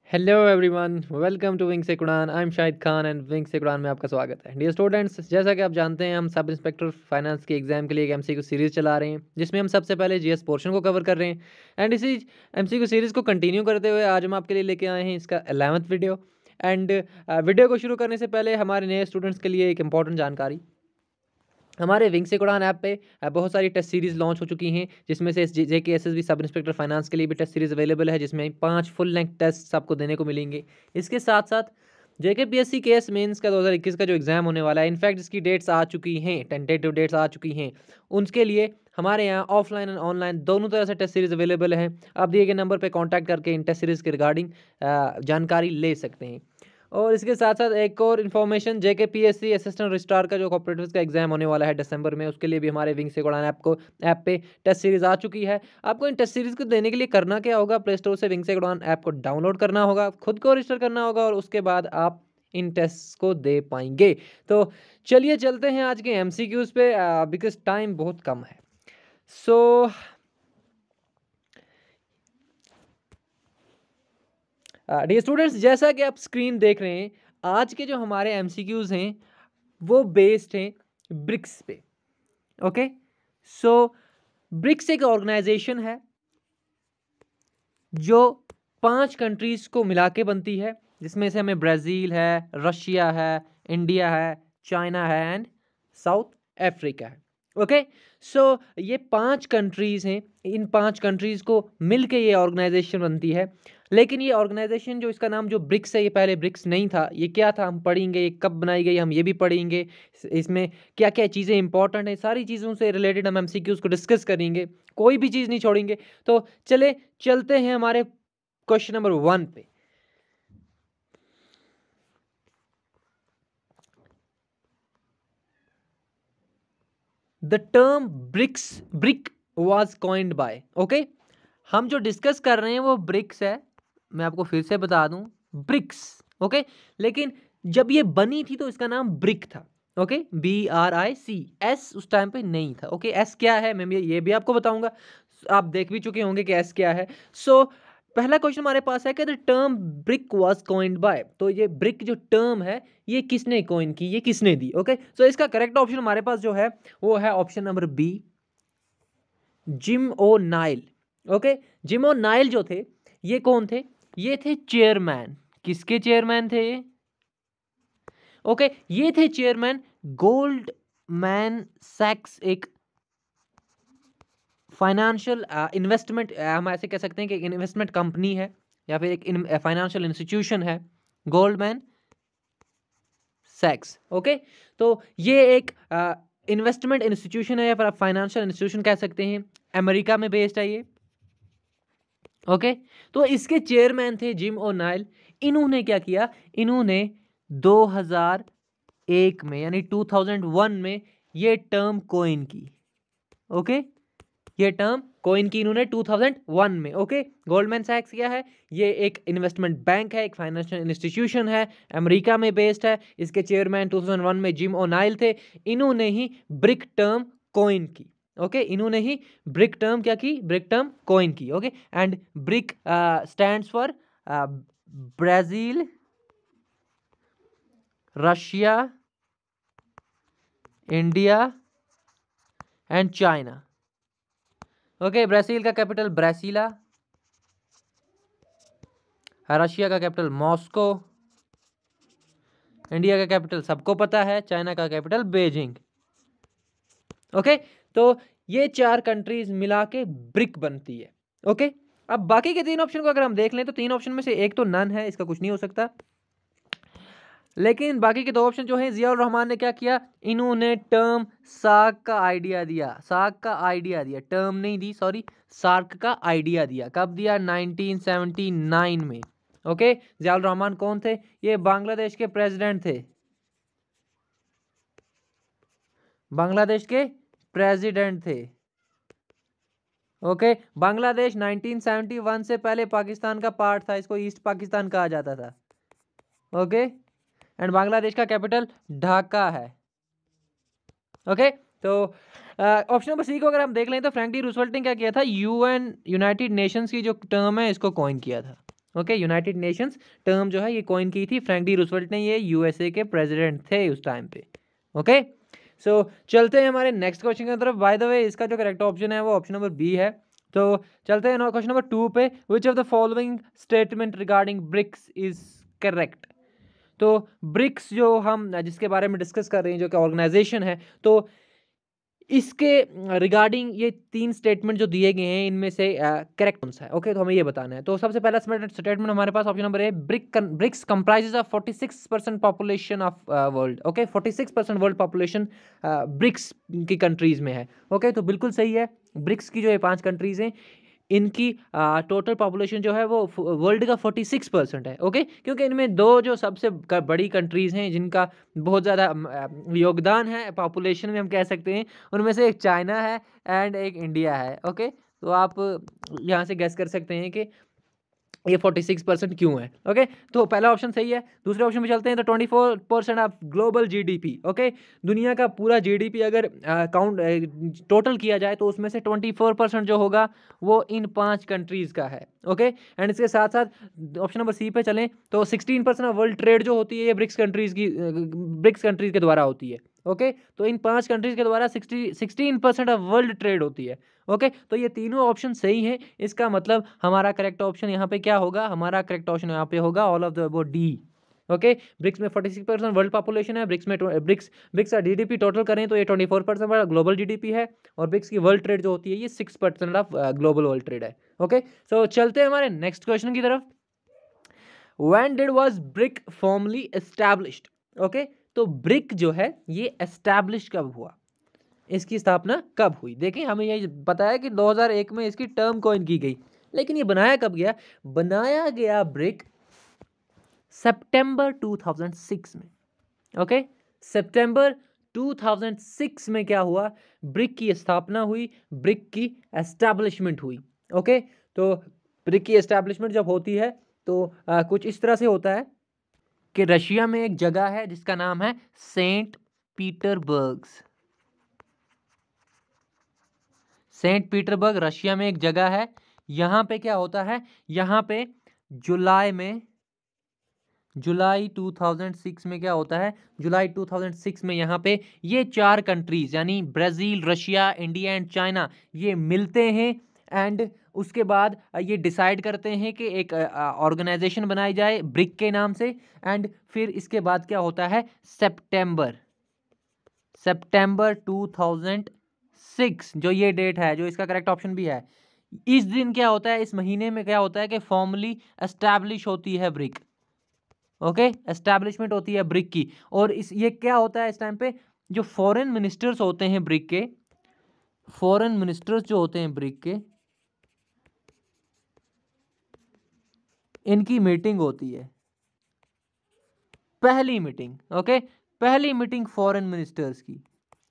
Hello everyone, welcome to विंग से कुरान। I am Shahid Khan and विंग से कुरान में आपका स्वागत है। डियर स्टूडेंट्स, जैसा कि आप जानते हैं, हम सब इंस्पेक्टर फाइनेंस के एग्जाम के लिए एक एमसीक्यू सीरीज़ चला रहे हैं, जिसमें हम सबसे पहले जीएस पोर्शन को कवर कर रहे हैं। एंड इसी एमसीक्यू सीरीज़ को कंटिन्यू करते हुए आज हम आपके लिए लेके आए हैं इसका 11th वीडियो। एंड वीडियो को शुरू करने से पहले हमारे नए स्टूडेंट्स के लिए एक इंपॉर्टेंट जानकारी। हमारे विंग से कुरान ऐप पे बहुत सारी टेस्ट सीरीज़ लॉन्च हो चुकी हैं, जिसमें से जेके एसएसबी सब इंस्पेक्टर फाइनेंस के लिए भी टेस्ट सीरीज़ अवेलेबल है, जिसमें 5 फुल लेंथ टेस्ट आपको देने को मिलेंगे। इसके साथ साथ जेके पीएससी केएस मेंस का 2021 का जो एग्ज़ाम होने वाला है, इनफैक्ट इसकी डेट्स आ चुकी हैं, टेंटेटिव डेट्स आ चुकी हैं। उनके लिए हमारे यहाँ ऑफलाइन एंड ऑनलाइन दोनों तरह से टेस्ट सीरीज़ अवेलेबल है। आप दिए गए नंबर पर कॉन्टैक्ट करके इन टेस्ट सीरीज़ के रिगार्डिंग जानकारी ले सकते हैं। और इसके साथ साथ एक और इन्फॉर्मेशन, जेके पीएससी असिस्टेंट रजिस्ट्रार का जो कॉपरेटिव्स का एग्जाम होने वाला है दिसंबर में, उसके लिए भी हमारे विंग से कुरान ऐप पे टेस्ट सीरीज आ चुकी है। आपको इन टेस्ट सीरीज को देने के लिए करना क्या होगा, प्ले स्टोर से विंग से कुरान ऐप को डाउनलोड करना होगा, खुद को रजिस्टर करना होगा और उसके बाद आप इन टेस्ट को दे पाएंगे। तो चलिए चलते हैं आज के एमसीक्यूज पे, बिकॉज टाइम बहुत कम है। सो डियर स्टूडेंट्स, जैसा कि आप स्क्रीन देख रहे हैं, आज के जो हमारे एमसीक्यूज हैं वो बेस्ड हैं ब्रिक्स पे। ओके, सो ब्रिक्स एक ऑर्गेनाइजेशन है जो 5 कंट्रीज को मिला के बनती है, जिसमें से हमें ब्राज़ील है, रशिया है, इंडिया है, चाइना है एंड साउथ अफ्रीका है। ओके, सो ये 5 कंट्रीज़ हैं। इन 5 कंट्रीज़ को मिल के ये ऑर्गेनाइजेशन बनती है। लेकिन ये ऑर्गेनाइजेशन जो इसका नाम जो ब्रिक्स है, ये पहले ब्रिक्स नहीं था। ये क्या था हम पढ़ेंगे, ये कब बनाई गई हम ये भी पढ़ेंगे, इसमें क्या क्या चीज़ें इंपॉर्टेंट हैं, सारी चीज़ों से रिलेटेड हम एमसीक्यूज़ को डिस्कस करेंगे, कोई भी चीज़ नहीं छोड़ेंगे। तो चलते हैं हमारे क्वेश्चन नंबर 1 पे। The term brick was coined bye. Okay, हम जो डिस्कस कर रहे हैं वो ब्रिक्स है। मैं आपको फिर से बता दूं, ब्रिक्स। ओके, लेकिन जब ये बनी थी तो इसका नाम ब्रिक था। Okay, BRIC। एस उस टाइम पे नहीं था। ओके, एस क्या है मैं ये भी आपको बताऊंगा, आप देख भी चुके होंगे कि एस क्या है। सो पहला क्वेश्चन हमारे पास है कि the term brick was coined bye. तो ये ब्रिक जो टर्म है ये किसने कॉइन की, ये किसने दी। ओके, सो इसका करेक्ट ऑप्शन हमारे पास जो है वो है ऑप्शन नंबर बी, जिम ओ नाइल। ओके, जिम ओ नाइल जो थे ये कौन थे, ये थे चेयरमैन। किसके चेयरमैन थे ये? ओके, ये थे चेयरमैन गोल्डमैन सैक्स, एक फाइनेंशियल इन्वेस्टमेंट, हम ऐसे कह सकते हैं कि इन्वेस्टमेंट कंपनी है या फिर एक फाइनेंशियल इंस्टीट्यूशन है, गोल्डमैन सैक्स। ओके, तो ये एक इन्वेस्टमेंट इंस्टीट्यूशन है या फिर आप फाइनेंशियल इंस्टीट्यूशन कह सकते हैं, अमेरिका में बेस्ड है ये। ओके, तो इसके चेयरमैन थे जिम ओ'नाइल। इन्होंने क्या किया, इन्होंने 2001 में यानी 2001 में ये टर्म कोइन की। ओके, ये टर्म कोइन की इन्होंने 2001 में। ओके, गोल्डमैन सैक्स क्या है, ये एक इन्वेस्टमेंट बैंक है, एक फाइनेंशियल इंस्टीट्यूशन है, अमेरिका में बेस्ड है। इसके चेयरमैन 2001 में जिम ओ'नाइल थे। इन्होंने ही ब्रिक टर्म कोइन की। ओके, इन्होंने ही ब्रिक टर्म क्या की, ब्रिक टर्म कोइन की। Okay, and brick stands for Brazil, Russia, India and China. Okay, Brazil का कैपिटल ब्रासिला, रशिया का कैपिटल मॉस्को, इंडिया का कैपिटल सबको पता है, चाइना का कैपिटल बेजिंग। ओके, तो ये 4 कंट्रीज मिला के ब्रिक बनती है। ओके, अब बाकी के 3 ऑप्शन को अगर हम देख लें तो 3 ऑप्शन में से एक तो नन है, इसका कुछ नहीं हो सकता। लेकिन बाकी के 2 ऑप्शन जो है, जियाउर रहमान ने क्या किया, इन्होंने टर्म सार्क का आइडिया दिया। सार्क का आइडिया दिया, टर्म नहीं दी, सॉरी, सार्क का आइडिया दिया। कब दिया, 1979 में। ओके, जियाउर रहमान कौन थे, ये बांग्लादेश के प्रेसिडेंट थे, बांग्लादेश के प्रेसिडेंट थे। ओके, बांग्लादेश 1971 से पहले पाकिस्तान का पार्ट था, इसको ईस्ट पाकिस्तान कहा जाता था। ओके, एंड बांग्लादेश का कैपिटल ढाका है। ओके, तो ऑप्शन नंबर सी को अगर हम देख लें तो फ्रैंकलिन रूजवेल्ट ने क्या किया था, यूएन यूनाइटेड नेशंस की जो टर्म है इसको कॉइन किया था। ओके, यूनाइटेड नेशंस टर्म जो है ये कॉइन की थी फ्रैंकलिन डी रूजवेल्ट ने, ये यूएसए के प्रेसिडेंट थे उस टाइम पे। ओके, सो चलते हैं हमारे नेक्स्ट क्वेश्चन की तरफ। बाय द वे इसका जो करेक्ट ऑप्शन है वो ऑप्शन नंबर बी है। तो चलते हैं क्वेश्चन नंबर 2 पे। Which of the following statement regarding BRICS is correct. तो ब्रिक्स जो हम जिसके बारे में डिस्कस कर रहे हैं, जो कि ऑर्गेनाइजेशन है, तो इसके रिगार्डिंग ये 3 स्टेटमेंट जो दिए गए हैं इनमें से करेक्ट कौन सा है। ओके, तो हमें ये बताना है। तो सबसे पहला स्टेटमेंट हमारे पास option number A, BRICS comprises of 46% population of world. Okay, 46% world population BRICS की कंट्रीज में है। ओके, तो बिल्कुल सही है। ब्रिक्स की जो ये 5 कंट्रीज हैं इनकी टोटल पॉपुलेशन जो है वो वर्ल्ड का 46% है। ओके, क्योंकि इनमें 2 जो सबसे बड़ी कंट्रीज़ हैं जिनका बहुत ज़्यादा योगदान है पॉपुलेशन में, हम कह सकते हैं उनमें से एक चाइना है एंड एक इंडिया है। ओके, तो आप यहाँ से गेस कर सकते हैं कि ये 46% क्यों है। ओके, तो पहला ऑप्शन सही है। दूसरे ऑप्शन में चलते हैं। तो 24% ऑफ ग्लोबल जीडीपी। ओके, दुनिया का पूरा जीडीपी अगर टोटल किया जाए तो उसमें से 24% जो होगा वो इन 5 कंट्रीज़ का है। ओके, एंड इसके साथ साथ ऑप्शन नंबर सी पे चलें तो 16% ऑफ वर्ल्ड ट्रेड जो होती है ये ब्रिक्स कंट्रीज़ के द्वारा होती है। ओके, तो इन 5 कंट्रीज़ के द्वारा 16% ऑफ वर्ल्ड ट्रेड होती है। ओके, तो ये तीनों ऑप्शन सही हैं। इसका मतलब हमारा करेक्ट ऑप्शन यहाँ पे क्या होगा, हमारा करेक्ट ऑप्शन यहाँ पे होगा all of the above D. Okay, BRICS में 46% वर्ल्ड पॉपुलेशन है। ब्रिक्स का जीडीपी टोटल करें तो ये 24% ग्लोबल जीडीपी है, और ब्रिक्स की वर्ल्ड ट्रेड जो होती है ये 6% ऑफ ग्लोबल वर्ल्ड ट्रेड है। ओके, सो चलते हैं हमारे नेक्स्ट क्वेश्चन की तरफ। When did was brick formally established. Okay, तो ब्रिक जो है ये एस्टैब्लिश कब हुआ, इसकी स्थापना कब हुई। देखिए, हमें ये पता है कि 2001 में इसकी टर्म कॉइन की गई, लेकिन ये बनाया कब गया, बनाया गया ब्रिक सितंबर 2006 में। ओके, सितंबर 2006 में क्या हुआ, ब्रिक की स्थापना हुई, ब्रिक की एस्टैब्लिशमेंट हुई। ओके, तो ब्रिक की एस्टैब्लिशमेंट जब होती है तो कुछ इस तरह से होता है कि रशिया में एक जगह है जिसका नाम है सेंट पीटरबर्ग रशिया में एक जगह है। यहाँ पे क्या होता है, यहाँ पे जुलाई 2006 में क्या होता है, जुलाई 2006 में यहाँ पे ये 4 कंट्रीज यानी Brazil, Russia, India and China ये मिलते हैं, एंड उसके बाद ये डिसाइड करते हैं कि एक ऑर्गेनाइजेशन बनाई जाए ब्रिक के नाम से। एंड फिर इसके बाद क्या होता है, सितंबर 2006 जो ये डेट है, जो इसका करेक्ट ऑप्शन भी है, इस दिन क्या होता है, इस महीने में क्या होता है कि फॉर्मली एस्टैब्लिश होती है ब्रिक। ओके, एस्टैब्लिशमेंट होती है ब्रिक की। और ये क्या होता है इस टाइम पे, जो फॉरेन मिनिस्टर्स होते हैं ब्रिक के, फॉरेन मिनिस्टर्स जो होते हैं ब्रिक के, इनकी मीटिंग होती है, पहली मीटिंग। ओके, पहली मीटिंग फॉरेन मिनिस्टर्स की,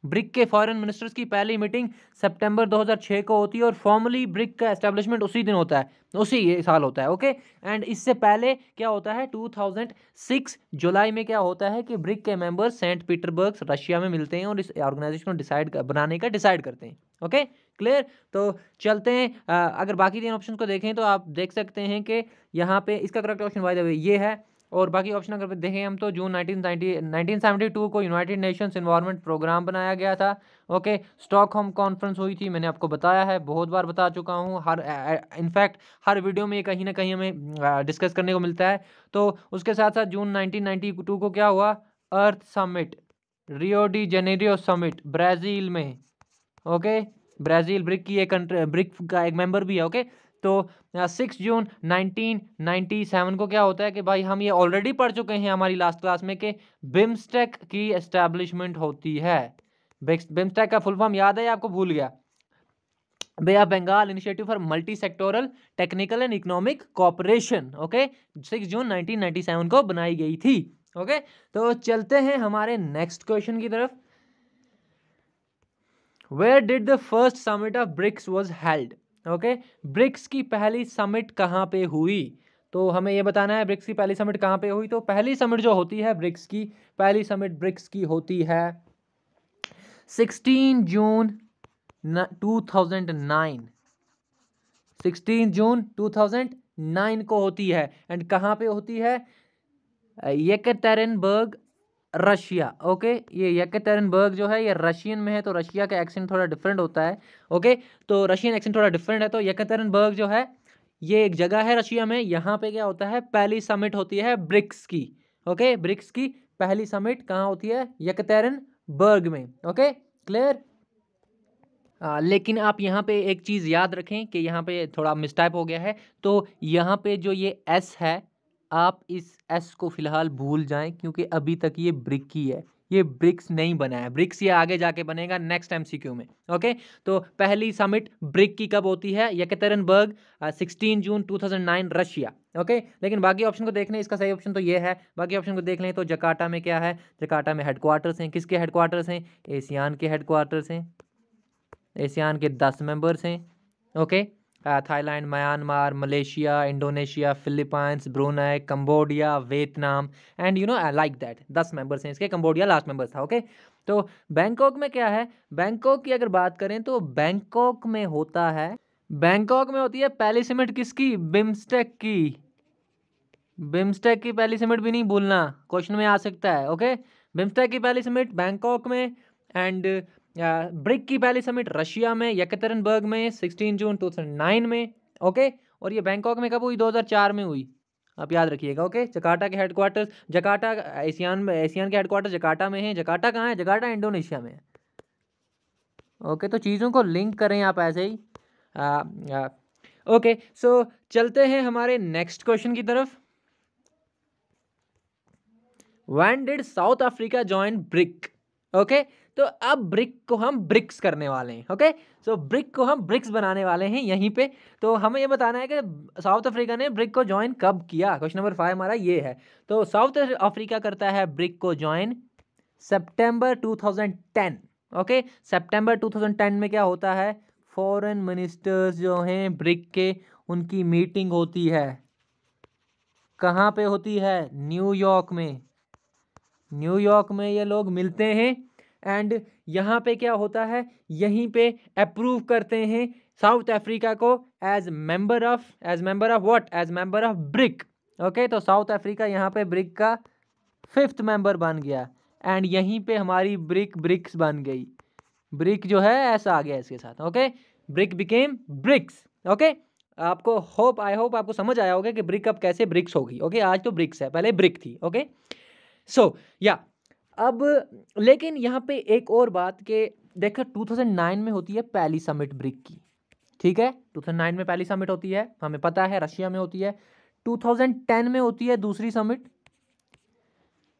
ब्रिक के फॉरेन मिनिस्टर्स की पहली मीटिंग सितंबर 2006 को होती है, और फॉर्मली ब्रिक का एस्टैब्लिशमेंट उसी दिन होता है, उसी ये साल होता है। ओके, एंड इससे पहले क्या होता है, 2006 जुलाई में क्या होता है कि ब्रिक के मेंबर्स सेंट पीटरबर्ग रशिया में मिलते हैं और इस ऑर्गेनाइजेशन को बनाने का डिसाइड करते हैं। Okay, clear. तो चलते हैं, अगर बाकी 3 ऑप्शन को देखें तो आप देख सकते हैं कि यहाँ पे इसका correct option by the way ये है, और बाकी ऑप्शन अगर देखें हम तो जून 1972 को यूनाइटेड नेशंस एनवायरनमेंट प्रोग्राम बनाया गया था। ओके, स्टॉकहोम कॉन्फ्रेंस हुई थी, मैंने आपको बताया है, बहुत बार बता चुका हूँ, इनफैक्ट हर वीडियो में ये कहीं ना कहीं हमें डिस्कस करने को मिलता है। तो उसके साथ साथ जून 1992 को क्या हुआ, Earth Summit, Rio de Janeiro summit Brazil में। ओके, ब्राज़ील ब्रिक की एक कंट्री, ब्रिक का एक मेंबर भी है। ओके, तो 6 जून 1997 को क्या होता है कि भाई हम ये ऑलरेडी पढ़ चुके हैं हमारी लास्ट क्लास में कि बिम्स्टेक की एस्टैब्लिशमेंट होती है। बिम्स्टेक का फुल फॉर्म याद है या आपको भूल गया, Bay of Bengal initiative for multi sectoral technical and economic cooperation. Okay, 6 जून 1997 को बनाई गई थी। ओके, तो चलते हैं हमारे नेक्स्ट क्वेश्चन की तरफ। Where did the first summit of BRICS was held? Okay, BRICS की पहली समिट कहाँ पे हुई, तो हमें ये बताना है ब्रिक्स की पहली समिट कहाँ पे हुई। तो पहली समिट जो होती है ब्रिक्स की, पहली समिट ब्रिक्स की होती है 16 जून 2009, 16 जून 2009 2009 को होती है। एंड कहाँ पे होती है? येकटेरिनबर्ग, रशिया। ओके, ये येकटेरिनबर्ग जो है ये रशियन में है, तो रशिया का एक्सेंट थोड़ा डिफरेंट होता है। ओके, तो रशियन एक्सेंट थोड़ा डिफरेंट है, तो येकटेरिनबर्ग जो है ये एक जगह है रशिया में। यहाँ पे क्या होता है? पहली समिट होती है ब्रिक्स की। ओके, ब्रिक्स की पहली समिट कहाँ होती है? येकटेरिनबर्ग में। Okay, clear? लेकिन आप यहाँ पे एक चीज़ याद रखें कि यहाँ पे थोड़ा मिसटाइप हो गया है। तो यहाँ पे जो ये एस है, आप इस एस को फिलहाल भूल जाएं, क्योंकि अभी तक ये ब्रिक ही है, ये ब्रिक्स नहीं बना है। ब्रिक्स ये आगे जाके बनेगा नेक्स्ट एमसीक्यू में। ओके, तो पहली समिट ब्रिक की कब होती है? येकटेरिनबर्ग, 16 जून 2009, रशिया। ओके, लेकिन बाकी ऑप्शन को देख लें, इसका सही ऑप्शन तो ये है। बाकी ऑप्शन को देख लें तो जकार्ता में क्या है? जकार्ता में हेडक्वार्टर्स हैं। किसके हेडक्वार्टर्स हैं? एशियान के हेडक्वार्टर्स हैं। एशियान के 10 मेंबर्स हैं। Okay, Thailand, Myanmar, Malaysia, Indonesia, Philippines, Brunei, Cambodia, Vietnam and like that 10 members हैं इसके। कंबोडिया लास्ट मेंबर था। ओके, तो बैंकॉक में क्या है? बैंकॉक की अगर बात करें तो बैंकॉक में होता है, बैंकॉक में होती है पहली समिट किसकी? बिम्स्टेक की। बिम्स्टेक की पहली समिट भी नहीं भूलना, क्वेश्चन में आ सकता है। ओके, बिम्स्टेक की पहली समिट बैंकॉक में। एंड ब्रिक की पहली समिट रशिया में, येकटेरिनबर्ग में 16 जून 2009 में। ओके, और ये बैंकॉक में कब हुई? 2004 में हुई, आप याद रखिएगा। ओके, जकार्ता के हेडक्वार्टर्स, जकार्ता एशियान के हेडक्वार्टर्स जकार्ता में है। जकार्ता कहाँ है? जकार्ता इंडोनेशिया में है। ओके, तो चीज़ों को लिंक करें आप ऐसे ही। ओके, सो चलते हैं हमारे नेक्स्ट क्वेश्चन की तरफ। When did south Africa join brick? Okay, तो अब ब्रिक को हम ब्रिक्स करने वाले हैं। ओके, सो ब्रिक को हम ब्रिक्स बनाने वाले हैं यहीं पे। तो हमें ये बताना है कि साउथ अफ्रीका ने ब्रिक को ज्वाइन कब किया। क्वेश्चन नंबर 5 हमारा ये है। तो साउथ अफ्रीका करता है ब्रिक को ज्वाइन सितंबर 2010। ओके, सितंबर 2010 में क्या होता है? फॉरेन मिनिस्टर्स जो हैं ब्रिक के, उनकी मीटिंग होती है। कहाँ पे होती है? न्यूयॉर्क में। न्यूयॉर्क में ये लोग मिलते हैं। एंड यहाँ पे क्या होता है? यहीं पे अप्रूव करते हैं साउथ अफ्रीका को as member of what? As member of BRIC. Okay, तो साउथ अफ्रीका यहाँ पे ब्रिक का 5th मेंबर बन गया। एंड यहीं पे हमारी ब्रिक्स बन गई। ब्रिक जो है ऐसा आ गया इसके साथ। Okay, BRIC became BRICS. Okay, आपको आई होप आपको समझ आया होगा कि ब्रिक अब कैसे ब्रिक्स होगी। ओके, आज तो ब्रिक्स है, पहले ब्रिक थी। ओके, सो या अब लेकिन यहाँ पे एक और बात के देखो, 2009 में होती है पहली समिट ब्रिक की। ठीक है, 2009 में पहली समिट होती है, हमें पता है रशिया में होती है। 2010 में होती है दूसरी समिट।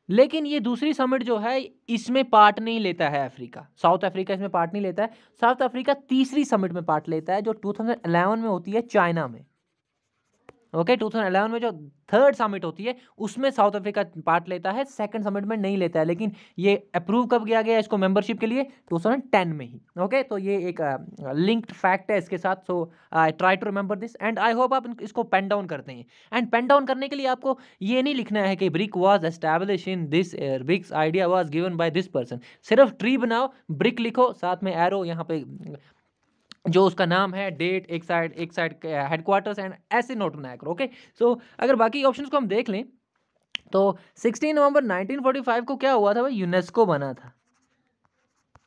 लेकिन ये दूसरी समिट जो है इसमें पार्ट नहीं लेता है अफ्रीका, साउथ अफ्रीका इसमें पार्ट नहीं लेता है। साउथ अफ्रीका तीसरी समिट में पार्ट लेता है जो 2011 में होती है चाइना में। ओके, 2011 में जो 3rd समिट होती है उसमें साउथ अफ्रीका पार्ट लेता है, 2nd समिट में नहीं लेता है। लेकिन ये अप्रूव कब किया गया इसको मेंबरशिप के लिए? 2010 में ही। ओके, तो ये एक लिंक्ड फैक्ट है इसके साथ। So I try to remember this and I hope आप इसको पेन डाउन करते हैं। एंड पेन डाउन करने के लिए आपको ये नहीं लिखना है कि BRIC was establish in this year, BRICS idea was given by this person. सिर्फ ट्री बनाओ, ब्रिक लिखो, साथ में एरो यहाँ पे जो उसका नाम है, डेट, एक साइड हेडक्वार्टर्स एंड ऐसे नोट बनाया करो। ओके, सो अगर बाकी ऑप्शंस को हम देख लें तो 16 नवंबर 1945 को क्या हुआ था भाई? यूनेस्को बना था।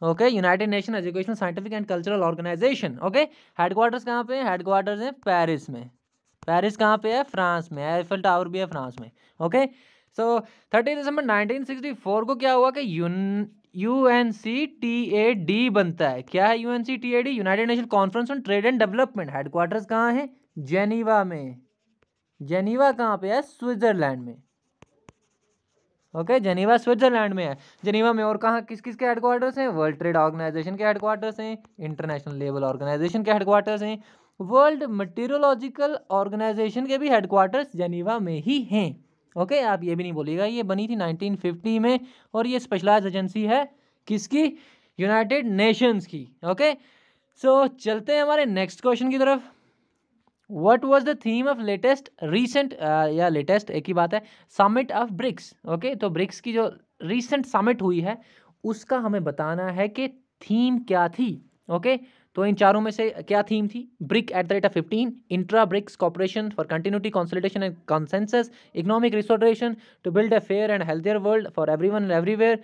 Okay, united nation educational scientific and cultural organisation. Okay, headquarters कहाँ पे है? हेडक्वार्टर्स है पेरिस में। पेरिस कहाँ पे है? फ्रांस में। एफिल टावर भी है फ्रांस में। ओके, सो 30 दिसंबर 1964 को क्या हुआ कि UNCTAD बनता है। क्या है UNCTAD? United nation conference on trade and development. Headquarters कहाँ है? जेनीवा में। जेनीवा कहाँ पे है? स्विट्जरलैंड में। ओके, जेनीवा स्विट्जरलैंड में है। जेनीवा में और कहाँ किस किस के हेडक्वार्टर्स हैं? वर्ल्ड ट्रेड ऑर्गेनाइजेशन के हेडक्वार्टर्स हैं, इंटरनेशनल लेबर ऑर्गेनाइजेशन के हेडक्वार्टर्स हैं, वर्ल्ड मेटीरियोलॉजिकल ऑर्गेनाइजेशन के भी हेडक्वार्टर्स जेनीवा में ही हैं। ओके, आप ये भी नहीं बोलिएगा ये बनी थी 1950 में और ये स्पेशलाइज एजेंसी है किसकी? यूनाइटेड नेशंस की। ओके, सो चलते हैं हमारे नेक्स्ट क्वेश्चन की तरफ। What was the theme of latest एक ही बात है, समिट ऑफ ब्रिक्स। ओके, तो ब्रिक्स की जो रिसेंट समिट हुई है उसका हमें बताना है कि थीम क्या थी। ओके, तो इन चारों में से क्या थीम थी? Brick at the rate of 15, intra BRICS cooperation for continuity, consolidation and consensus, economic restoration to build a fair and healthier world for everyone and everywhere,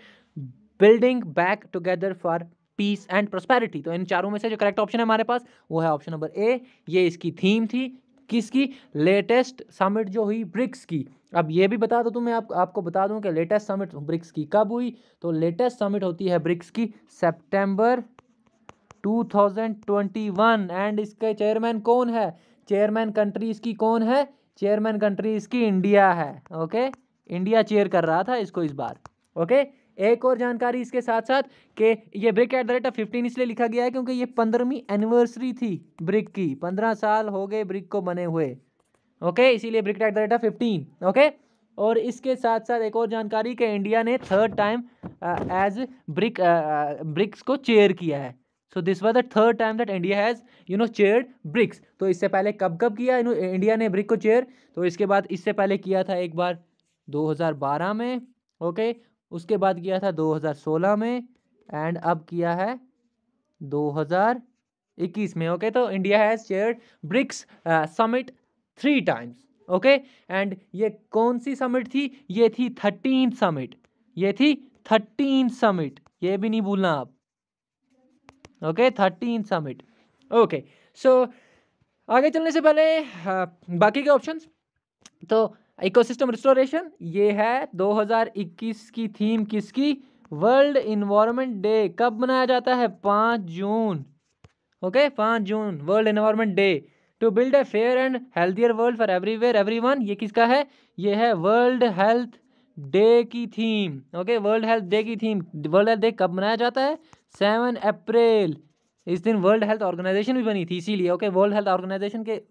building back together for peace and prosperity. तो इन चारों में से जो correct option है हमारे पास वो है ऑप्शन नंबर ए। ये इसकी थीम थी, किसकी? लेटेस्ट समिट जो हुई ब्रिक्स की। अब ये भी बता दो तो मैं आपको बता दूं कि लेटेस्ट समिट ब्रिक्स की कब हुई। तो लेटेस्ट समिट होती है ब्रिक्स की सितंबर 2021। एंड इसके चेयरमैन कौन है? चेयरमैन कंट्री इसकी कौन है? चेयरमैन कंट्री इसकी इंडिया है। ओके, इंडिया चेयर कर रहा था इसको इस बार। ओके, एक और जानकारी इसके साथ साथ कि ये brick at the rate of 15 इसलिए लिखा गया है क्योंकि ये 15वीं एनिवर्सरी थी ब्रिक की। 15 साल हो गए ब्रिक को बने हुए। ओके, इसीलिए brick at the rate of 15। Okay, और इसके साथ साथ एक और जानकारी कि इंडिया ने 3rd टाइम एज ब्रिक्स को चेयर किया है। So this was the 3rd time that India has chaired BRICS. तो इससे पहले कब कब किया इंडिया ने ब्रिक को चेयर? तो इसके बाद इससे पहले किया था एक बार 2012 में। ओके, उसके बाद किया था 2016 में एंड अब किया है 2021 में। ओके, तो India has chaired BRICS summit 3 times. Okay, and ये कौन सी समिट थी? ये थी 13th समिट। ये थी 13th समिट, ये भी नहीं भूलना आप। Okay, 13th summit. ओके, सो आगे चलने से पहले बाकी के ऑप्शंस। तो इकोसिस्टम रिस्टोरेशन ये है 2021 की थीम किसकी? World environment day. कब मनाया जाता है? 5 जून। ओके, 5 जून world environment day. To build a fair and healthier world for everywhere everyone, ये किसका है? ये है वर्ल्ड हेल्थ डे की theme. Okay, world health day की थीम। वर्ल्ड हेल्थ डे कब मनाया जाता है? 7 अप्रैल। इस दिन वर्ल्ड हेल्थ ऑर्गेनाइजेशन भी बनी थी इसीलिए। ओके, वर्ल्ड हेल्थ ऑर्गेनाइजेशन के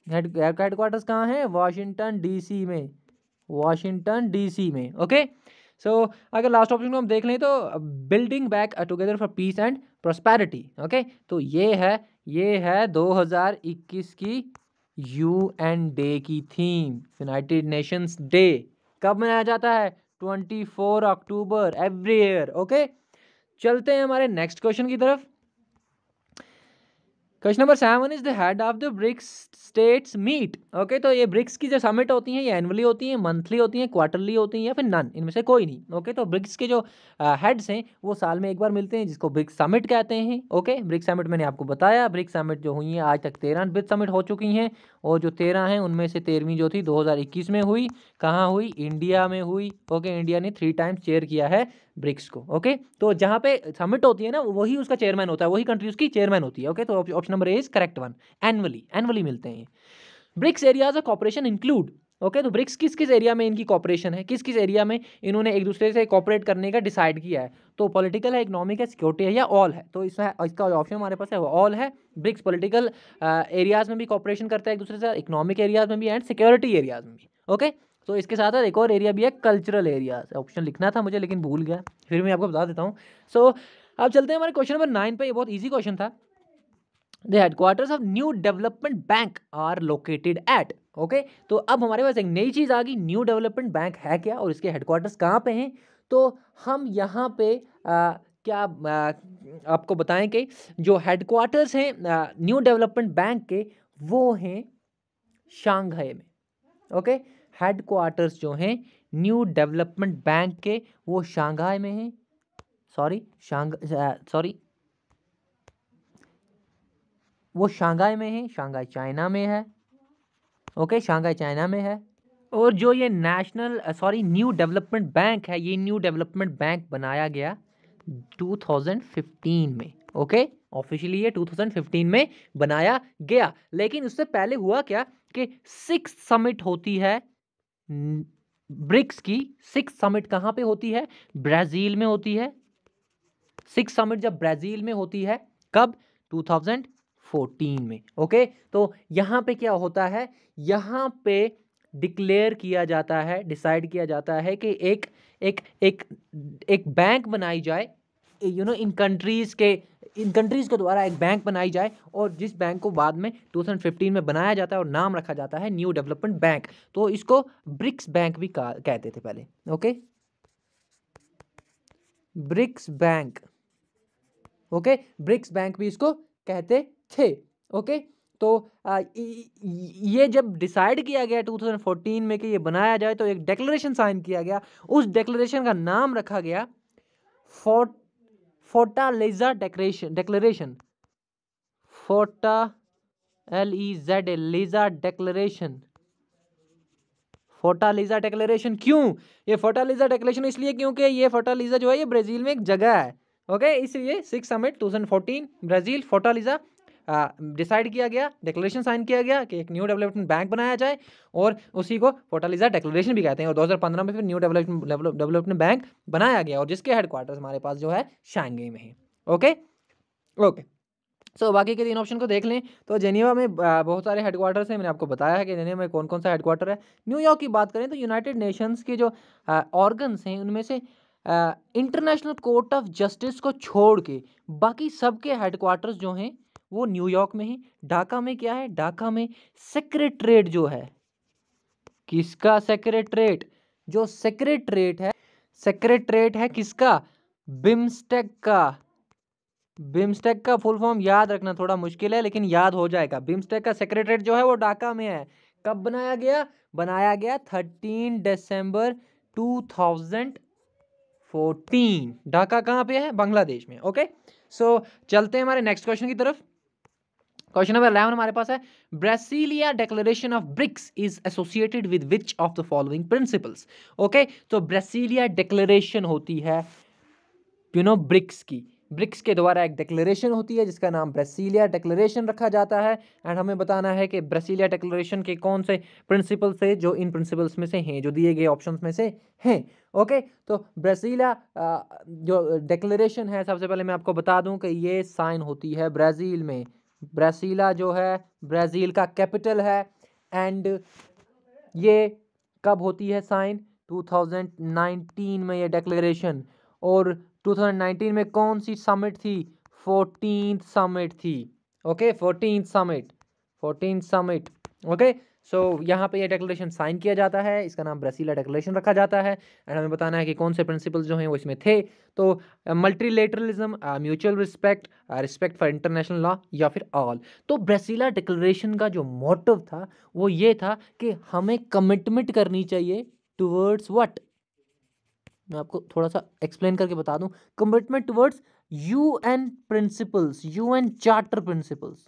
हेडक्वार्टर्स कहाँ हैं? वाशिंगटन डीसी में। वाशिंगटन डीसी में। ओके, सो अगर लास्ट ऑप्शन को हम देख लें तो building back together for peace and prosperity. Okay, तो ये है 2021 की यूएन डे की थीम, यूनाइटेड नेशंस डे। कब मनाया जाता है? 24 अक्टूबर एवरी ईयर। ओके, चलते हैं हमारे नेक्स्ट क्वेश्चन की तरफ। Question number 7 is the head of the BRICS states meet. Okay, तो ये ब्रिक्स की जो समिट होती हैं ये एनुअली होती हैं, मंथली होती हैं, क्वार्टरली होती हैं या फिर नन, इनमें से कोई नहीं। ओके, तो ब्रिक्स के जो हेड्स हैं वो साल में एक बार मिलते हैं जिसको ब्रिक्स समिट कहते हैं। ओके, ब्रिक्स समिट मैंने आपको बताया। ब्रिक्स समिट जो हुई हैं आज तक 13 ब्रिक्स समिट हो चुकी हैं और जो 13 हैं उनमें से 13वीं जो थी 2021 में हुई। कहाँ हुई? इंडिया में हुई। ओके, इंडिया ने 3 टाइम्स चेयर किया है ब्रिक्स को। ओके, तो जहाँ पे समिट होती है ना वही उसका चेयरमैन होता है, वही कंट्री उसकी चेयरमैन होती है। ओके, तो option number A is correct one. Annually मिलते हैं। BRICS areas of cooperation include. Okay, तो ब्रिक्स किस किस एरिया में इनकी कॉपरेशन है, किस किस एरिया में इन्होंने एक दूसरे से कॉपरेट करने का डिसाइड किया है? तो पॉलिटिकल है, इकोनॉमिक है, सिक्योरिटी है या ऑल है? तो इसमें इसका ऑप्शन हमारे पास है वो ऑल है। ब्रिक्स पॉलिटिकल एरियाज में भी कॉपरेशन करता है एक दूसरे से, इकोनॉमिक एरियाज में भी एंड सिक्योरिटी एरियाज में भी। ओके, तो इसके साथ साथ एक और एरिया भी है कल्चरल एरियाज। ऑप्शन लिखना था मुझे लेकिन भूल गया, फिर मैं आपको बता देता हूँ। सो अब चलते हैं हमारे क्वेश्चन नंबर 9 पे। ये बहुत ईजी क्वेश्चन था। The headquarters of new development bank are located at. Okay, तो अब हमारे पास एक नई चीज़ आ गई, न्यू डेवलपमेंट बैंक है क्या और इसके हेडक्वार्टर्स कहाँ पे हैं? तो हम यहाँ पे आपको बताएं कि जो हेडक्वार्टर्स हैं न्यू डेवलपमेंट बैंक के वो हैं शांघाई में। ओके, हेडक्वार्टर्स जो हैं न्यू डेवलपमेंट बैंक के वो शांघाई में हैं। वो शांघाई में है, शांघाई चाइना में है। ओके, शांघाई चाइना में है। और जो ये न्यू डेवलपमेंट बैंक है, ये न्यू डेवलपमेंट बैंक बनाया गया 2015 में। ओके, ऑफिशियली ये 2015 में बनाया गया। लेकिन उससे पहले हुआ क्या कि 6th समिट होती है ब्रिक्स की। 6th समिट कहाँ पे होती है? ब्राजील में होती है। 6th समिट जब ब्राजील में होती है, कब? 2014 में। ओके, तो यहाँ पे क्या होता है? यहाँ पे डिक्लेयर किया जाता है, डिसाइड किया जाता है कि एक एक एक एक बैंक बनाई जाए, इन कंट्रीज के द्वारा एक बैंक बनाई जाए और जिस बैंक को बाद में 2015 में बनाया जाता है और नाम रखा जाता है न्यू डेवलपमेंट बैंक। तो इसको ब्रिक्स बैंक भी कहते थे पहले। Okay, BRICS bank. Okay, BRICS bank भी इसको कहते थे। ओके, तो ये जब डिसाइड किया गया 2014 में कि ये बनाया जाए, तो एक डिक्लेरेशन साइन किया गया। उस डिक्लेरेशन का नाम रखा गया Fortaleza declaration, Fortaleza declaration, Fortaleza declaration. क्यों ये फोर्टालेजा डिक्लेरेशन? इसलिए क्योंकि ये फोर्टालेजा जो है ये ब्राज़ील में एक जगह है। ओके, इसलिए 6 समिट 2014 ब्राज़ील फोर्टालेजा डिसाइड किया गया, डिक्लेरेशन साइन किया गया कि एक न्यू डेवलपमेंट बैंक बनाया जाए, और उसी को फोर्टालेजा डिक्लेरेशन भी कहते हैं। और 2015 में फिर न्यू डेवलपमेंट बैंक बनाया गया, और जिसके हेडक्वार्टर्स हमारे पास जो है शांघाई में है। ओके ओके, सो बाकी के 3 ऑप्शन को देख लें। तो जेनीवा में बहुत सारे हेडक्वार्टर्स हैं, मैंने आपको बताया है कि जेनीवा में कौन कौन सा हेडक्वार्टर है। न्यूयॉर्क की बात करें तो यूनाइटेड नेशंस के जो ऑर्गन्स हैं उनमें से इंटरनेशनल कोर्ट ऑफ जस्टिस को छोड़ के बाकी सबके हेडक्वार्टर्स जो हैं वो न्यूयॉर्क में है। ढाका में क्या है? ढाका में सेक्रेटरीट जो है, किसका सेक्रेटरीट? जो सेक्रेटरीट है किसका? बिम्स्टेक का। बिम्स्टेक का फुल फॉर्म याद रखना थोड़ा मुश्किल है, लेकिन याद हो जाएगा। बिम्स्टेक का सेक्रेटरीट जो है वो ढाका में है। कब बनाया गया? बनाया गया 13 दिसंबर 2014। ढाका कहाँ पे है? बांग्लादेश में। ओके, सो चलते हैं हमारे नेक्स्ट क्वेश्चन की तरफ। क्वेश्चन नंबर 11 हमारे पास है, Brasilia declaration of BRICS is associated with which of the following principles? Okay, तो ब्रासीलिया डिक्लेरेशन होती है ब्रिक्स की। ब्रिक्स के द्वारा एक डिक्लेरेशन होती है जिसका नाम ब्रासीलिया डिक्लेरेशन रखा जाता है। एंड हमें बताना है कि ब्रासीलिया डिक्लेरेशन के कौन से प्रिंसिपल्स थे जो इन प्रिंसिपल्स में से हैं, जो दिए गए ऑप्शंस में से हैं। ओके, तो ब्रासीलिया जो डिक्लेरेशन है, सबसे पहले मैं आपको बता दूं कि ये साइन होती है ब्राज़ील में। ब्रासीलिया जो है ब्राज़ील का कैपिटल है। एंड ये कब होती है साइन? 2019 में ये डिक्लेरेशन। और 2019 में कौन सी समिट थी? 14th समिट थी। Okay, 14th summit. ओके, सो यहाँ पे ये डिक्लेरेशन साइन किया जाता है, इसका नाम ब्रासीलिया डिक्लेरेशन रखा जाता है। एंड हमें बताना है कि कौन से प्रिंसिपल्स जो हैं वो इसमें थे। तो multilateralism, mutual respect, respect for international law, या फिर ऑल। तो ब्रासीलिया डिक्लेरेशन का जो मोटिव था वो ये था कि हमें कमिटमेंट करनी चाहिए टुवर्ड्स व्हाट? मैं आपको थोड़ा सा एक्सप्लेन करके बता दूं। Commitment towards UN principles, UN charter principles.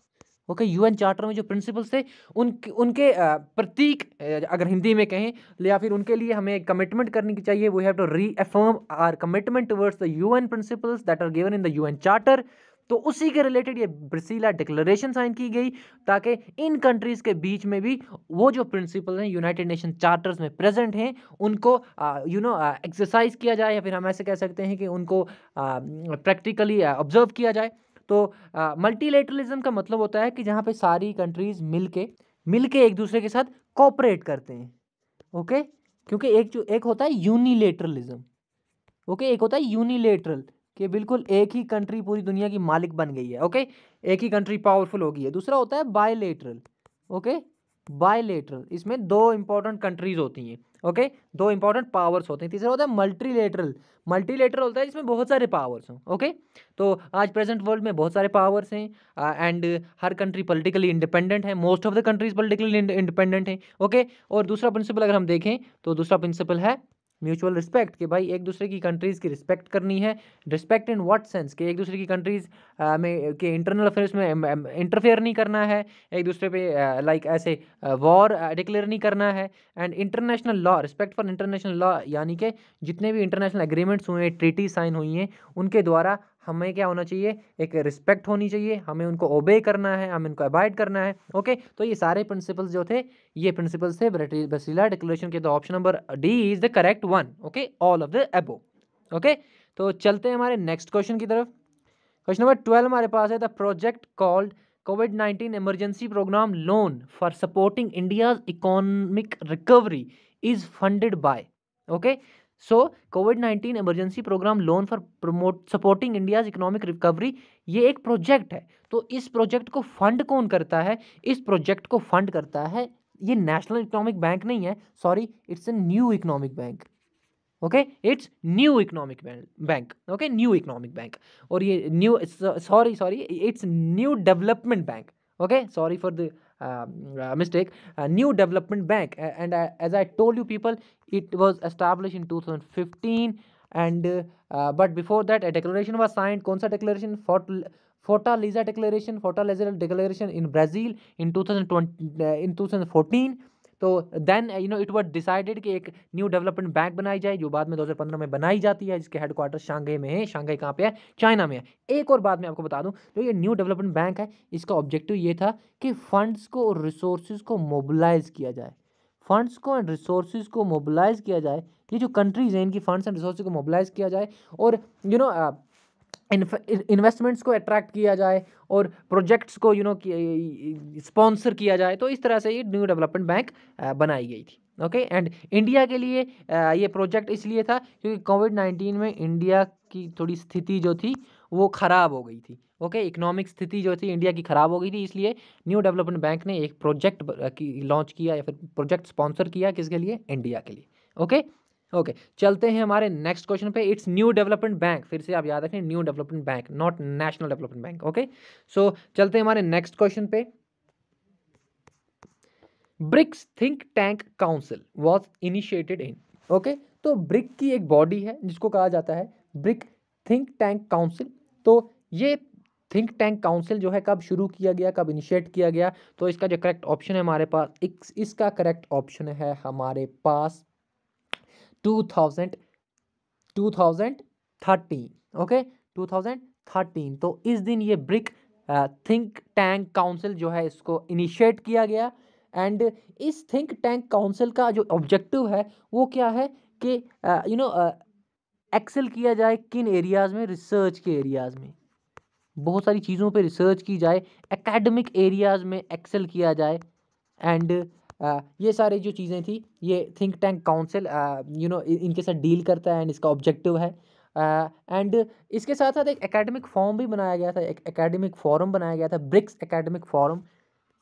Okay, UN charter में जो प्रिंसिपल्स थे उनके प्रतीक, अगर हिंदी में कहें, या फिर उनके लिए हमें कमिटमेंट करनी चाहिए। We have to reaffirm our commitment towards the UN principles that are given in the UN charter. तो उसी के रिलेटेड ये ब्रासीलिया डिक्लेरेशन साइन की गई, ताकि इन कंट्रीज़ के बीच में भी वो जो प्रिंसिपल हैं यूनाइटेड नेशन चार्टर्स में प्रेजेंट हैं उनको एक्सरसाइज किया जाए, या फिर हम ऐसे कह सकते हैं कि उनको प्रैक्टिकली ऑब्जर्व किया जाए। तो मल्टीलेटरलिज्म का मतलब होता है कि जहाँ पे सारी कंट्रीज़ मिलके एक दूसरे के साथ कोऑपरेट करते हैं। ओके, क्योंकि एक होता है यूनिलेटरलिज्म। ओके, एक होता है यूनिलेटरल कि बिल्कुल एक ही कंट्री पूरी दुनिया की मालिक बन गई है। ओके, एक ही कंट्री पावरफुल हो गई है। दूसरा होता है बायलेटरल। ओके, बायलेटरल, इसमें 2 इंपॉर्टेंट कंट्रीज होती हैं। ओके, 2 इंपॉर्टेंट पावर्स होते हैं। तीसरा होता है मल्टीलेटरल। मल्टीलेटरल होता है जिसमें बहुत सारे पावर्स हों। ओके, तो आज प्रेजेंट वर्ल्ड में बहुत सारे पावर्स हैं, एंड हर कंट्री पॉलिटिकली इंडिपेंडेंट है। Most of the countries politically independent हैं। ओके, और दूसरा प्रिंसिपल अगर हम देखें तो दूसरा प्रिंसिपल है म्यूचुअल रिस्पेक्ट, कि भाई एक दूसरे की कंट्रीज़ की रिस्पेक्ट करनी है। Respect in what sense? कि एक दूसरे की कंट्रीज़ में के इंटरनल अफेयर्स में इंटरफेयर नहीं करना है, एक दूसरे पे लाइक ऐसे वॉर डिक्लेयर नहीं करना है। And international law, respect for international law, यानी कि जितने भी इंटरनेशनल एग्रीमेंट्स हुए हैं, ट्रीटी साइन हुई हैं, उनके द्वारा हमें क्या होना चाहिए? एक रिस्पेक्ट होनी चाहिए, हमें उनको ओबे करना है, हमें उनको अवॉइड करना है। ओके, तो ये सारे प्रिंसिपल्स जो थे, ये प्रिंसिपल्स थे ब्रासीलिया डिक्लेरेशन के। तो option number D is the correct one. Okay, all of the above. Okay, तो चलते हैं हमारे नेक्स्ट क्वेश्चन की तरफ। क्वेश्चन नंबर 12 हमारे पास है, the project called COVID-19 emergency program loan for supporting India's economic recovery is funded by. Okay, so COVID-19 emergency program loan for supporting India's economic recovery, ये एक प्रोजेक्ट है। तो इस project को फंड कौन करता है? इस प्रोजेक्ट को फंड करता है, ये नेशनल इकोनॉमिक बैंक नहीं है, sorry, it's a new economic bank. Okay, it's new economic bank, okay, new economic bank. और ये new, sorry it's new development bank, okay, sorry for the mistake, new development bank, and as I told you people, it was established in 2015, and but before that a declaration was signed. कौन सा declaration? Fortaleza declaration in Brazil in 2020, in 2014। तो then it was decided कि एक new development bank बनाई जाए, जो बाद में 2015 में बनाई जाती है, जिसके हेडक्वार्टर शांघाई में है। शांघाई कहाँ पे है? चाइना में है। एक और बात मैं आपको बता दूं, जो ये न्यू डेवलपमेंट बैंक है, इसका ऑब्जेक्टिव ये था कि फंड्स को और रिसोर्सेज को मोबिलाइज किया जाए, फंड्स को एंड रिसोर्सेज को मोबिलाइज किया जाए। ये जो कंट्रीज हैं, इनकी फंड्स एंड रिसोर्सेज को मोबिलाइज किया जाए, और इन्वेस्टमेंट्स को अट्रैक्ट किया जाए, और प्रोजेक्ट्स को स्पॉन्सर किया जाए। तो इस तरह से ये न्यू डेवलपमेंट बैंक बनाई गई थी। ओके, एंड इंडिया के लिए ये प्रोजेक्ट इसलिए था क्योंकि कोविड-19 में इंडिया की थोड़ी स्थिति जो थी वो ख़राब हो गई थी। ओके, इकोनॉमिक स्थिति जो थी इंडिया की ख़राब हो गई थी, इसलिए न्यू डेवलपमेंट बैंक ने एक प्रोजेक्ट लॉन्च किया, या फिर प्रोजेक्ट स्पॉन्सर किया, किसके लिए? इंडिया के लिए। ओके ओके, चलते हैं हमारे नेक्स्ट क्वेश्चन पे। इट्स न्यू डेवलपमेंट बैंक, फिर से आप याद रखें, new development bank, not national development bank. Okay, so चलते हैं हमारे नेक्स्ट क्वेश्चन पे। BRICS think tank council was initiated in, okay, तो ब्रिक की एक बॉडी है जिसको कहा जाता है ब्रिक थिंक टैंक काउंसिल। तो ये थिंक टैंक काउंसिल जो है कब शुरू किया गया, कब इनिशिएट किया गया? तो इसका जो करेक्ट ऑप्शन है हमारे पास, इसका करेक्ट ऑप्शन है हमारे पास 2013। ओके, 2013। तो इस दिन ये ब्रिक थिंक टैंक काउंसिल जो है इसको इनिशिएट किया गया। एंड इस थिंक टैंक काउंसिल का जो ऑब्जेक्टिव है वो क्या है कि एक्सेल किया जाए किन एरियाज़ में? रिसर्च के एरियाज़ में, बहुत सारी चीज़ों पे रिसर्च की जाए, एकेडमिक एरियाज़ में एक्सेल किया जाए। एंड ये सारी जो चीज़ें थी, ये थिंक टैंक काउंसिल इनके साथ डील करता है, एंड इसका ऑब्जेक्टिव है। एंड इसके साथ साथ एक एकेडमिक फॉर्म भी बनाया गया था, एक एकेडमिक फोरम बनाया गया था, ब्रिक्स एकेडमिक फोरम।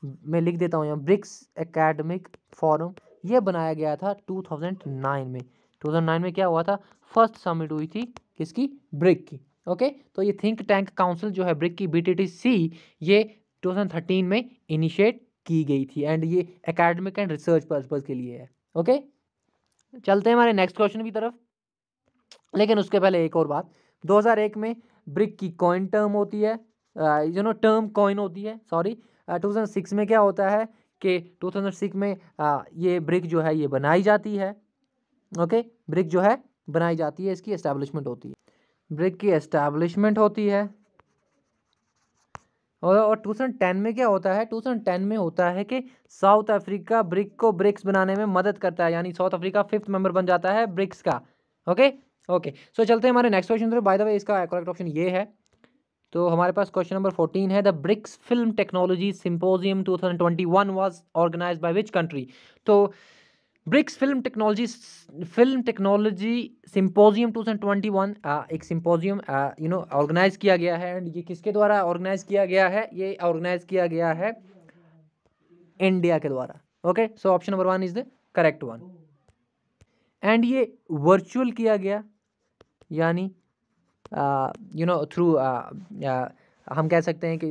मैं लिख देता हूँ यहाँ, ब्रिक्स एकेडमिक फोरम, ये बनाया गया था 2009 में। 2009 में क्या हुआ था? फर्स्ट समिट हुई थी, किसकी? ब्रिक की। ओके, तो ये थिंक टैंक काउंसिल जो है ब्रिक की, BTTC, ये 2013 में इनिशिएट की गई थी, एंड ये एकेडमिक एंड रिसर्च पर्पस के लिए है। ओके, चलते हैं हमारे नेक्स्ट क्वेश्चन की तरफ, लेकिन उसके पहले एक और बात। 2001 में ब्रिक की कॉइन टर्म होती है, टर्म कॉइन होती है, सॉरी। 2006 में क्या होता है कि 2006 में ये ब्रिक जो है ये बनाई जाती है। ओके, ब्रिक जो है बनाई जाती है, इसकी एस्टैब्लिशमेंट होती है, ब्रिक की एस्टैब्लिशमेंट होती है। और 2010 में क्या होता है? 2010 में होता है कि साउथ अफ्रीका ब्रिक को ब्रिक्स बनाने में मदद करता है, यानी साउथ अफ्रीका 5th मेंबर बन जाता है ब्रिक्स का। ओके ओके, सो चलते हैं हमारे नेक्स्ट क्वेश्चन पर। बाय द वे इसका करेक्ट ऑप्शन ये है। तो हमारे पास क्वेश्चन नंबर 14 है, the BRICS film technology symposium 2021 was organised by which country? तो ब्रिक्स फिल्म टेक्नोलॉजी सिंपोजियम 2021 एक सिंपोजियम ऑर्गेनाइज किया गया है, एंड ये किसके द्वारा ऑर्गेनाइज किया गया है? ये ऑर्गेनाइज किया गया है इंडिया के द्वारा। Okay, so option number 1 is the correct one. And ये वर्चुअल किया गया, यानी थ्रू हम कह सकते हैं कि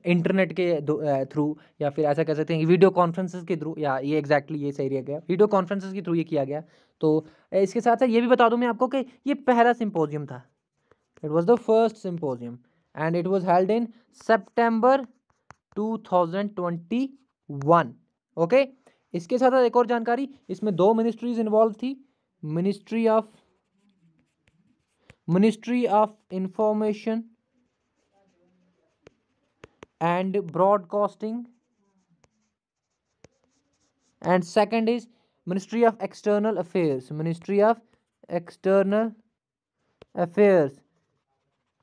इंटरनेट के थ्रू, या फिर ऐसा कह सकते हैं कि वीडियो कॉन्फ्रेंसेस के थ्रू, या ये एग्जैक्टली ये सही रह गया, वीडियो कॉन्फ्रेंसेस के थ्रू ये किया गया। तो इसके साथ साथ ये भी बता दूं मैं आपको कि ये पहला सिंपोजियम था, it was the first symposium, and it was held in September 2021। Okay, इसके साथ साथ एक और जानकारी, इसमें 2 मिनिस्ट्रीज इन्वॉल्व थी, ministry of information and broadcasting, and second is Ministry of External Affairs,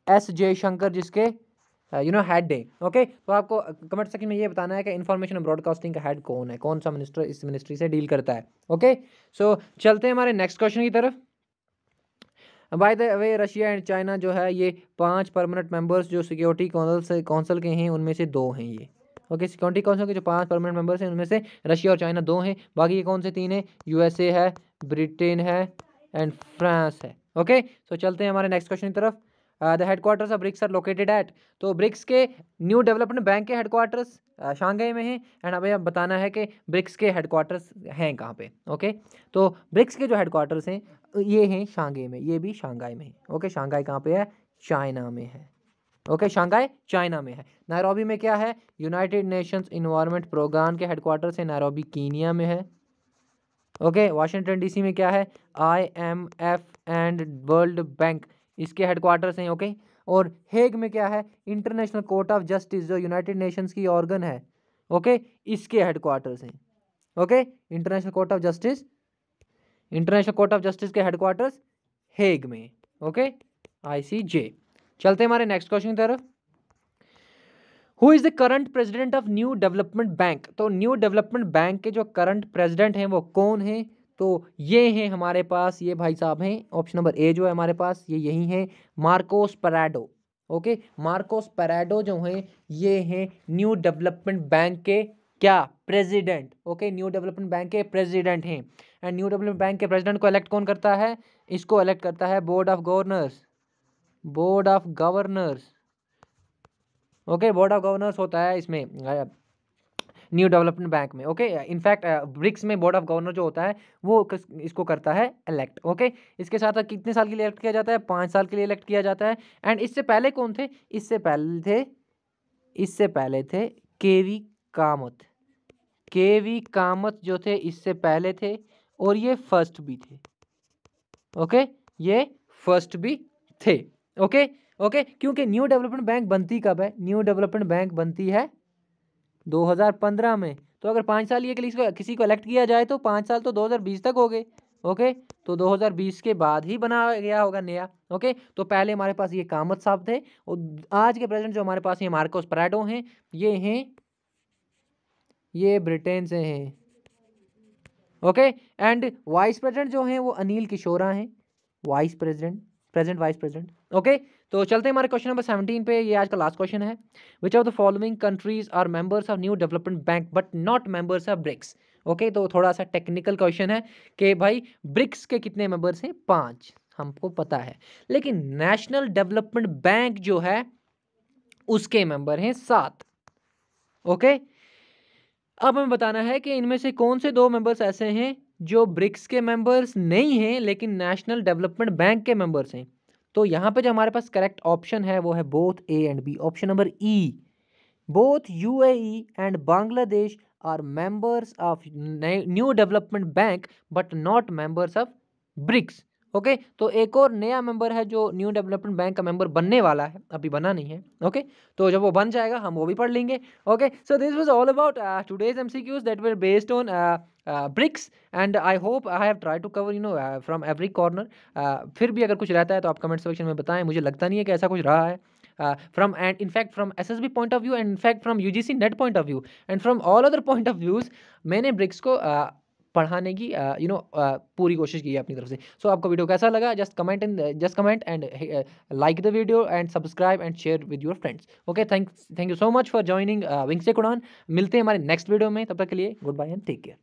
S Jaishankar जिसके हेड है। ओके, तो आपको कमेंट सेक्शन में ये बताना है कि इंफॉर्मेशन और ब्रॉडकास्टिंग का हेड कौन है, कौन सा मिनिस्टर इस मिनिस्ट्री से डील करता है। ओके, सो चलते हैं हमारे नेक्स्ट क्वेश्चन की तरफ। By the way, Russia and China जो है ये 5 परमानेंट मेंबर्स जो सिक्योरिटी काउंसिल के हैं, उनमें से 2 हैं ये। ओके, सिक्योरिटी काउंसिल के जो 5 परमानेंट मेंबर्स हैं उनमें से रशिया और चाइना 2 हैं, बाकी ये कौन से 3 हैं? USA है, ब्रिटेन है, एंड फ्रांस है। ओके, तो चलते हैं हमारे नेक्स्ट क्वेश्चन की तरफ। The headquarters of BRICS are located at, तो ब्रिक्स के न्यू डेवलपमेंट बैंक के हेडक्वार्टर्स शांघाई में हैं। एंड हमें अब बताना है कि ब्रिक्स के हेडक्वार्टर्स हैं कहाँ पे। ओके, तो ब्रिक्स के जो हेडक्वार्टर्स हैं ये हैं शांघाई में, ये भी शांघाई में है। ओके, शांघाई कहाँ पे है? चाइना में है। ओके, शांघाई चाइना में है। नैरोबी में क्या है? यूनाइटेड नेशंस इन्वायरमेंट प्रोग्राम के हेडक्वार्टर्स है नैरोबी कीनिया में है। ओके, वाशिंगटन डीसी में क्या है? IMF एंड वर्ल्ड बैंक, इसके हेडक्वार्टर्स हैं। ओके, और हेग में क्या है? इंटरनेशनल कोर्ट ऑफ जस्टिस, जो यूनाइटेड नेशंस की ऑर्गन है। ओके, इसके हेडक्वार्टर्स हैं। Okay, international court of justice, international court of justice के हेडक्वार्टर्स हेग में। Okay, ICJ। चलते हैं हमारे नेक्स्ट क्वेश्चन की तरफ। Who is the current president of new development bank, तो न्यू डेवलपमेंट बैंक के जो करंट प्रेसिडेंट हैं वो कौन हैं? तो ये हैं हमारे पास, ये भाई साहब हैं, ऑप्शन नंबर ए जो है हमारे पास ये यही हैं, मार्कोस पैराडो। ओके, मार्कोस पैराडो जो हैं ये हैं न्यू डेवलपमेंट बैंक के क्या? President. Okay, new development bank के प्रेसिडेंट हैं। एंड न्यू डेवलपमेंट बैंक के प्रेसिडेंट को इलेक्ट कौन करता है? इसको इलेक्ट करता है board of governors, board of governors. Okay, board of governors होता है इसमें न्यू डेवलपमेंट बैंक में। ओके, इनफैक्ट ब्रिक्स में बोर्ड ऑफ गवर्नर जो होता है वो इसको करता है इलेक्ट। ओके, इसके साथ कितने साल के लिए इलेक्ट किया जाता है? 5 साल के लिए इलेक्ट किया जाता है। एंड इससे पहले कौन थे? इससे पहले थे KV कामत। KV कामत जो थे इससे पहले थे, और ये फर्स्ट भी थे। ओके, ये फर्स्ट भी थे। ओके ओके, क्योंकि न्यू डेवलपमेंट बैंक बनती कब है? न्यू डेवलपमेंट बैंक बनती है 2015 में। तो अगर 5 साल ये के लिए किसी को इलेक्ट किया जाए तो 5 साल तो 2020 तक हो गए। ओके, तो 2020 के बाद ही बनाया गया होगा नया। ओके, तो पहले हमारे पास ये कामत साहब थे, और आज के प्रेसिडेंट जो हमारे पास ये मार्कोस पैराडो हैं, ये ब्रिटेन से हैं। ओके, एंड वाइस प्रेसिडेंट जो हैं वो अनिल किशोरा हैं, vice president, present vice president. Okay, तो चलते हैं हमारे क्वेश्चन नंबर 17 पे। ये आज का लास्ट क्वेश्चन है। Which of the following countries are members of new development bank but not members of BRICS? Okay, तो थोड़ा सा टेक्निकल क्वेश्चन है कि भाई ब्रिक्स के कितने मेंबर्स हैं? 5, हमको पता है, लेकिन नेशनल डेवलपमेंट बैंक जो है उसके मेंबर हैं 7। ओके, अब हमें बताना है कि इनमें से कौन से 2 मेंबर्स ऐसे हैं जो ब्रिक्स के मेंबर्स नहीं हैं लेकिन नेशनल डेवलपमेंट बैंक के मेंबर्स हैं। तो यहाँ पे जो हमारे पास करेक्ट ऑप्शन है वो है both A and B, option number E। Both UAE and Bangladesh are members of new development bank but not members of BRICS. Okay, तो एक और नया मेंबर है जो न्यू डेवलपमेंट बैंक का मेंबर बनने वाला है, अभी बना नहीं है। ओके, तो जब वो बन जाएगा हम वो भी पढ़ लेंगे। Okay, so this was all about today's MCQs that were based on BRICS, and I hope I have tried to cover from every corner. फिर भी अगर कुछ रहता है तो आप कमेंट सेक्शन में बताएं। मुझे लगता नहीं है कि ऐसा कुछ रहा है। From and in fact from SSB point of view, and in fact from UGC NET point of view, and from all other point of views, मैंने ब्रिक्स को पढ़ाने की पूरी कोशिश की है अपनी तरफ से। सो आपको वीडियो कैसा लगा? Just comment and like the video and subscribe and share with your friends. Okay, thank you so much for joining Wings एकुडान। मिलते हैं हमारे नेक्स्ट वीडियो में, तब तक के लिए good bye and take care.